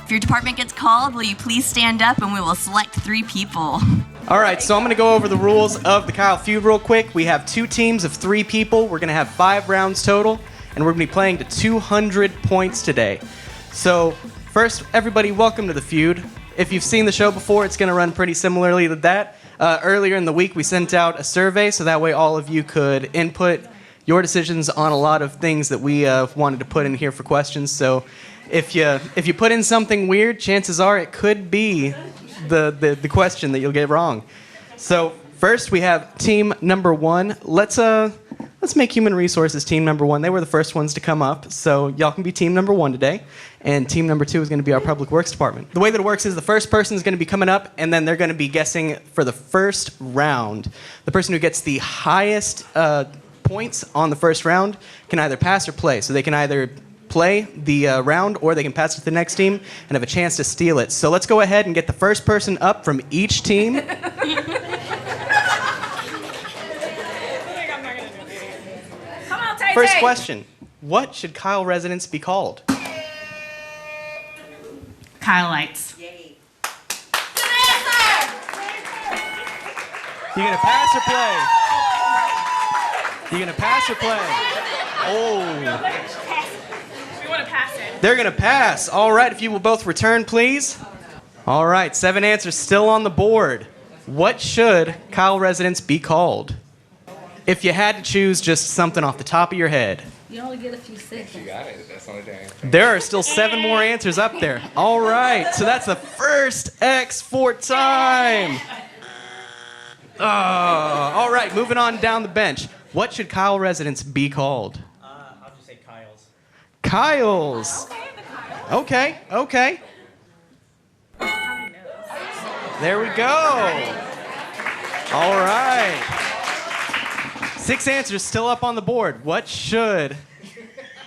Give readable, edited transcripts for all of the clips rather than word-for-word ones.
If your department gets called, will you please stand up and we will select 3 people. All right, so I'm going to go over the rules of the Kyle Feud real quick. We have 2 teams of 3 people. We're going to have 5 rounds total, and we're going to be playing to 200 points today. So first, everybody, welcome to the Feud. If you've seen the show before, it's going to run pretty similarly to that. Earlier in the week, we sent out a survey, so that way all of you could input your decisions on a lot of things that we wanted to put in here for questions. So if you put in something weird, chances are it could be the question that you'll get wrong. So first, we have team number 1. Let's make human resources team number 1. They were the first ones to come up, so y'all can be team number 1 today. And team number 2 is going to be our public works department. The way that it works is the first person is going to be coming up, and then they're going to be guessing for the first round. The person who gets the highest points on the first round can either pass or play. So they can either play the round, or they can pass it to the next team and have a chance to steal it. So let's go ahead and get the first person up from each team. First question. What should Kyle residents be called? Kyleites. Yay. You gonna pass or play? You gonna pass or play? Oh. We want to pass it. They're gonna pass. All right, if you will both return, please. All right, 7 answers still on the board. What should Kyle residents be called? If you had to choose just something off the top of your head. You only get a few seconds. You got it. That's only day. There are still 7 more answers up there. All right, so that's the first X for time. All right, moving on down the bench. What should Kyle residents be called? I'll just say Kyle's. Kyle's. Okay. There we go. All right. 6 answers still up on the board. What should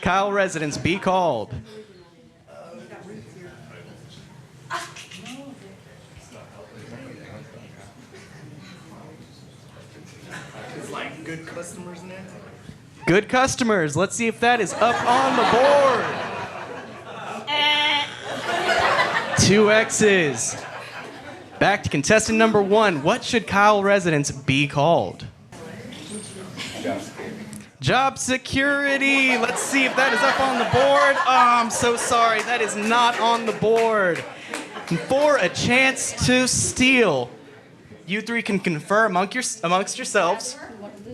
Kyle residents be called? It's like good customers in it. Good customers. Let's see if that is up on the board. 2 X's. Back to contestant number 1. What should Kyle residents be called? Job security. Let's see if that is up on the board. Oh, I'm so sorry. That is not on the board. For a chance to steal, you 3 can confer amongst yourselves.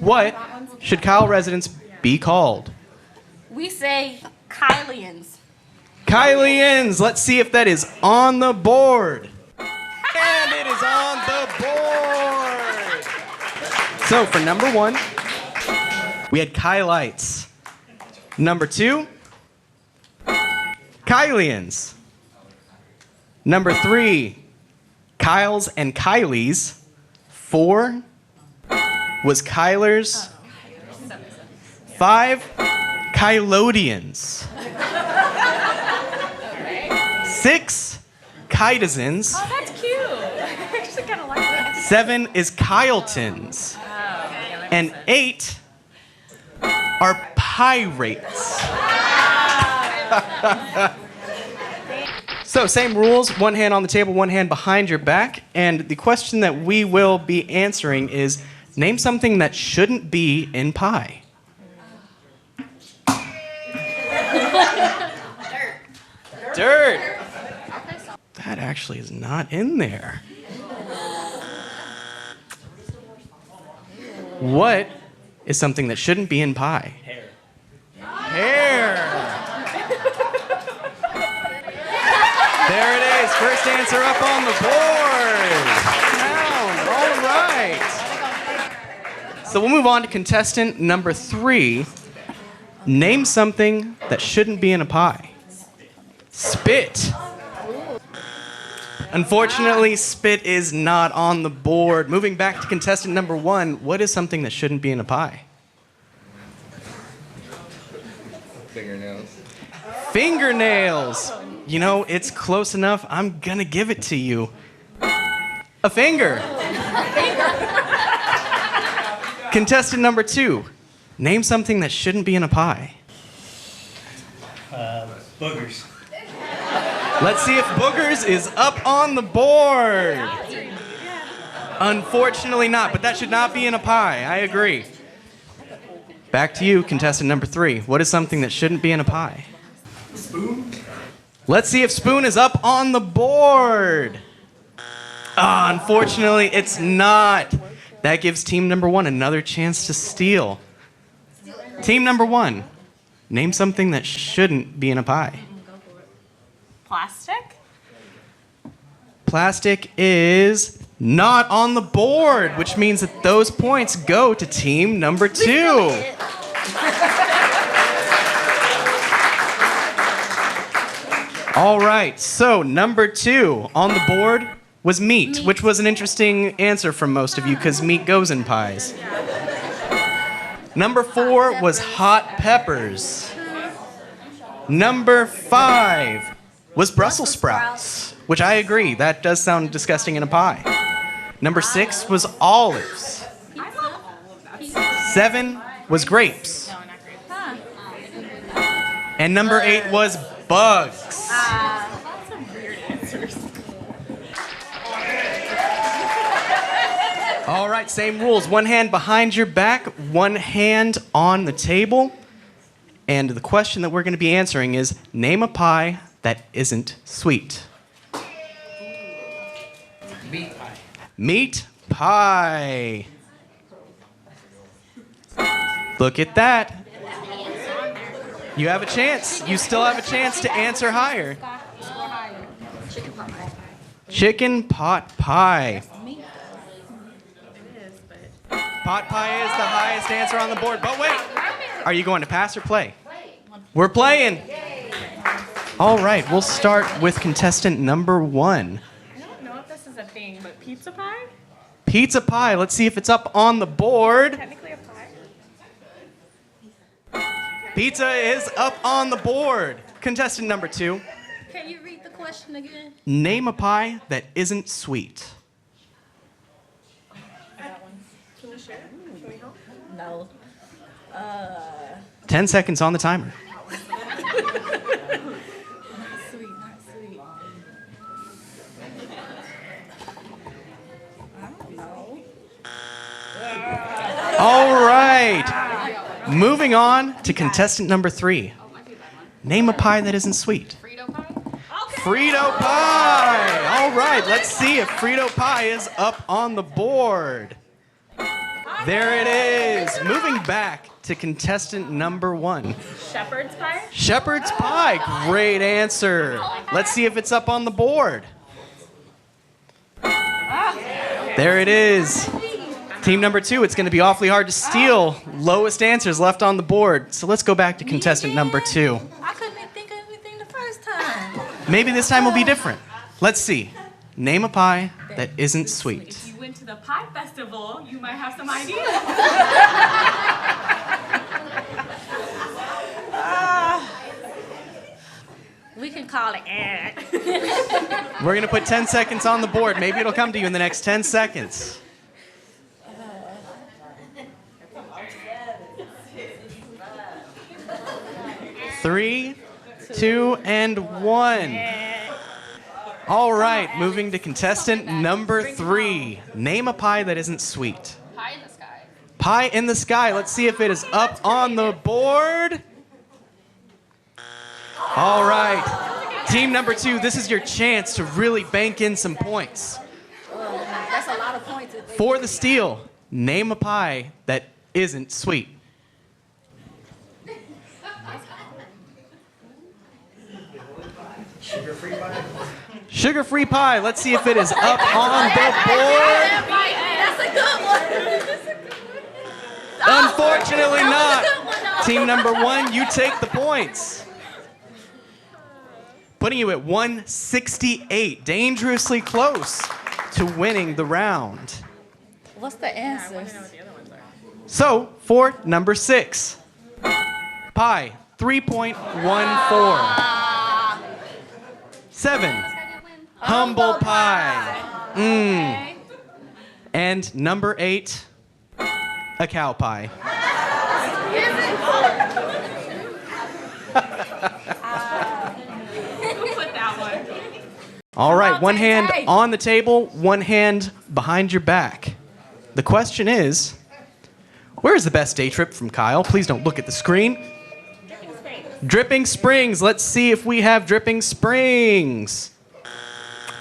What should Kyle residents be called? We say Kylians. Kylians. Let's see if that is on the board. And it is on the board. So for number 1, we had Kyleites. Number 2, Kylians. Number 3, Kyles and Kylies. 4 was Kylers. 5, Kylodians. 6, Kytizens. Oh, that's cute. I just kind of like that. 7 is Kyletons. And 8 are pirates. So, same rules, 1 hand on the table, 1 hand behind your back. And the question that we will be answering is, name something that shouldn't be in pie. Dirt. That actually is not in there. What is something that shouldn't be in pie? Hair. Hair. There it is. First answer up on the board. Down. All right. So we'll move on to contestant number 3. Name something that shouldn't be in a pie. Spit. Unfortunately, spit is not on the board. Moving back to contestant number 1, what is something that shouldn't be in a pie? Fingernails. Fingernails. You know, it's close enough. I'm gonna give it to you. A finger. Contestant number 2, name something that shouldn't be in a pie. Boogers. Let's see if boogers is up on the board. Unfortunately not, but that should not be in a pie. I agree. Back to you, contestant number 3. What is something that shouldn't be in a pie? Spoon? Let's see if spoon is up on the board. Unfortunately, it's not. That gives team number 1 another chance to steal. Team number 1, name something that shouldn't be in a pie. Plastic? Plastic is not on the board, which means that those points go to team number 2. All right, so number 2 on the board was meat, which was an interesting answer from most of you because meat goes in pies. Number 4 was hot peppers. Number 5 was Brussels sprouts, which I agree, that does sound disgusting in a pie. Number 6 was olives. 7 was grapes. No, not grapes. And number 8 was bugs. Lots of weird answers. All right, same rules. One hand behind your back, one hand on the table. And the question that we're going to be answering is, name a pie that isn't sweet. Meat pie. Meat pie. Look at that. You have a chance. You still have a chance to answer higher. Chicken pot pie. Pot pie is the highest answer on the board. But wait, are you going to pass or play? We're playing. All right, we'll start with contestant number 1. I don't know if this is a thing, but pizza pie? Pizza pie. Let's see if it's up on the board. Technically a pie. Pizza is up on the board. Contestant number 2. Can you read the question again? Name a pie that isn't sweet. Can we share? Can we help? No. 10 seconds on the timer. Sweet, not sweet. I don't know. All right. Moving on to contestant number 3. Name a pie that isn't sweet. Frito pie? Frito pie. All right. Let's see if Frito pie is up on the board. There it is. Moving back to contestant number 1. Shepherd's pie? Shepherd's pie. Great answer. Let's see if it's up on the board. There it is. Team number 2, it's going to be awfully hard to steal. Lowest answers left on the board. So let's go back to contestant number 2. I couldn't even think of anything the first time. Maybe this time will be different. Let's see. Name a pie that isn't sweet. If you went to the pie festival, you might have some ideas. We can call it Eric. We're going to put 10 seconds on the board. Maybe it'll come to you in the next 10 seconds. 3, 2, and 1. All right, moving to contestant number 3. Name a pie that isn't sweet. Pie in the sky. Pie in the sky. Let's see if it is up on the board. All right. Team number 2, this is your chance to really bank in some points. That's a lot of points. For the steal, name a pie that isn't sweet. Sugar-free pie? Sugar-free pie. Let's see if it is up on the board. That's a good one. Unfortunately not. Team number 1, you take the points. Putting you at 168. Dangerously close to winning the round. What's the answers? So, for number 6, pie, 3.14. 7, humble pie. And number 8, a cow pie. Who put that one? All right, on, one hand Tay-Tay. on the table, one hand behind your back. The question is, where is the best day trip from Kyle? Please don't look at the screen. Dripping Springs. Let's see if we have Dripping Springs.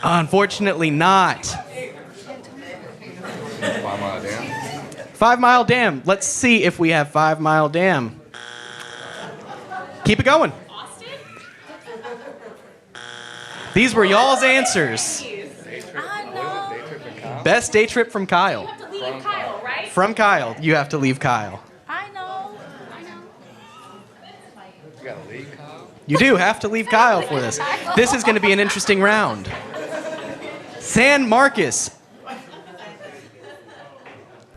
Unfortunately not. 5 Mile Dam. 5 Mile Dam. Let's see if we have 5 Mile Dam. Keep it going. Austin? These were y'all's answers. Day trip. I What know. is it? Day trip from Kyle? Best day trip from Kyle. You have to leave Kyle, right? From Kyle. You have to leave Kyle. I know. You gotta leave Kyle? You do have to leave Kyle for this. This is going to be an interesting round. San Marcos.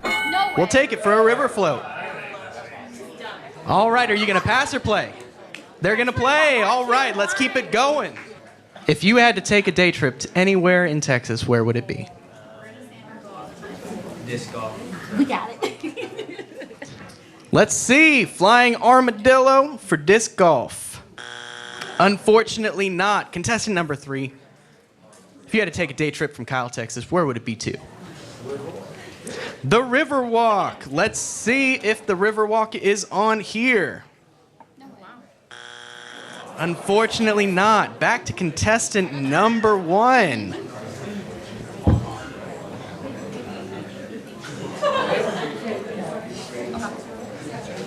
No way. We'll take it for a river float. All right, are you going to pass or play? They're going to play. All right, let's keep it going. If you had to take a day trip to anywhere in Texas, where would it be? Disc golf. We got it. Let's see. Flying Armadillo for disc golf. Unfortunately not. Contestant number 3. If you had to take a day trip from Kyle, Texas, where would it be to? The Riverwalk. Let's see if the Riverwalk is on here. Unfortunately not. Back to contestant number 1.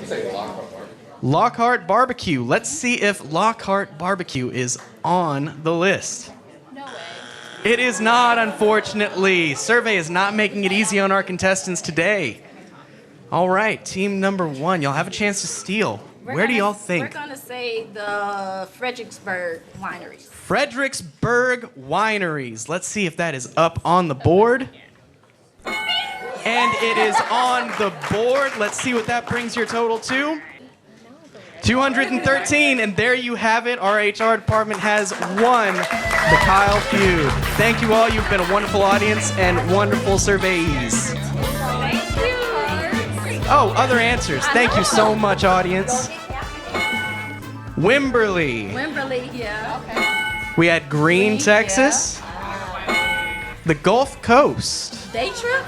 Say Lockhart Park. Lockhart Barbecue. Let's see if Lockhart Barbecue is on the list. No way. It is not, unfortunately. Survey is not making it easy on our contestants today. All right, team number 1, y'all have a chance to steal. Where do y'all think? We're gonna say the Fredericksburg wineries. Fredericksburg Wineries. Let's see if that is up on the board. And it is on the board. Let's see what that brings your total to. 213, and there you have it. Our HR department has won the Kyle Feud. Thank you all. You've been a wonderful audience and wonderful surveys. Oh, other answers. Thank you so much, audience. Wimberley. Wimberley, yeah. Okay. We had Green, Texas. The Gulf Coast. Day trip?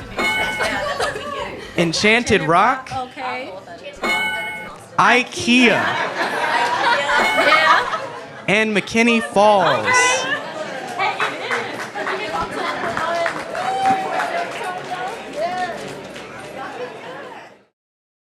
Enchanted Rock. Okay. IKEA. Yeah. And McKinney Falls.